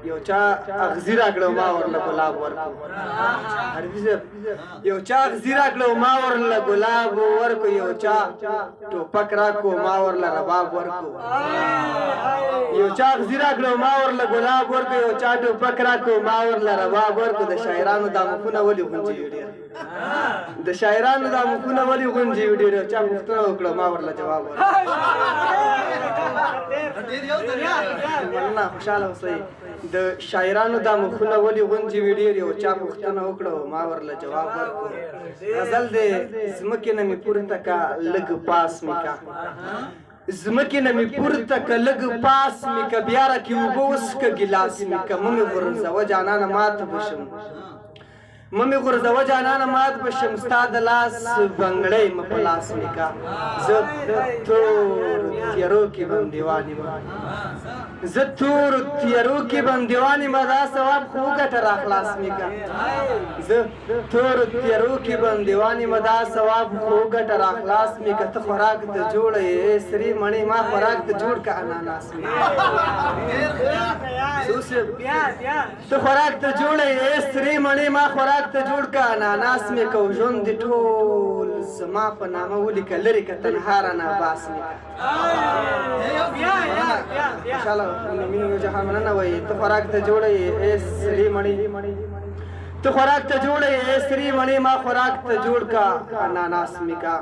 یو چا اغزی راکړو ما ورله ګلاب ورکو حرفي صاحب یو چا اغزی راکړو ما ورله ګلاب ورکو یو چا ټوپک راکو ما ورله رباب ورکو یو چا اغزی راکړو ما ورله ګلاب ورکو یو چا ټوپک راکو ما ورله رباب ورکو د شاعرانو دا مخونه ولې غونجي ډېر د شاعرانو دا مخونه ولې غونجي ډېر چا پوښتنه وکړه ما ورله جواب ورکړ مننه خوشحاله اوسئ د شاعرانو دا مخونه ولې غونجې وي ډېر یو چا پوښتنه وکړه ما ورله جواب ورکړو غزل دی ځمکې نه مې پورته کا لږ پاس مې کا ځمکې نه مې پورته که لږ پاس مې که بیا راکې اوبه وڅښه ګیلاس مې که مه مې غورځوه جانانه ماته به شم مه مې غورځوه جانانه مات به شم ستا د لاس بنګړۍ مه په لاس مې کا زه تور تیارو کې بم دیوان یم زه تور تیارو کې بم دیوان یم دا ثواب خو وګټه راخلاص مې کا زه تور تیارو کې بم دیوان یم دا ثواب خو وګټه راخلاص مې کا ته خوراک ته جوړه یې سرې مڼې ما خوراک ته جوړ که اناناس مې ته خوراک ته جوړه یې سرې مڼې ما خوراک ته جوړ که اناناس مې که ژوند دې ټول زما په نامه ولیکه لرې که تنها رانه باس مې خوشحاله مینو یو جهان مننه وایي ته خوراک ته جوړه یې سرې مڼې ته خوراک ته جوړه یې سرې مڼې ما خوراک ته جوړ که اناناس مې کا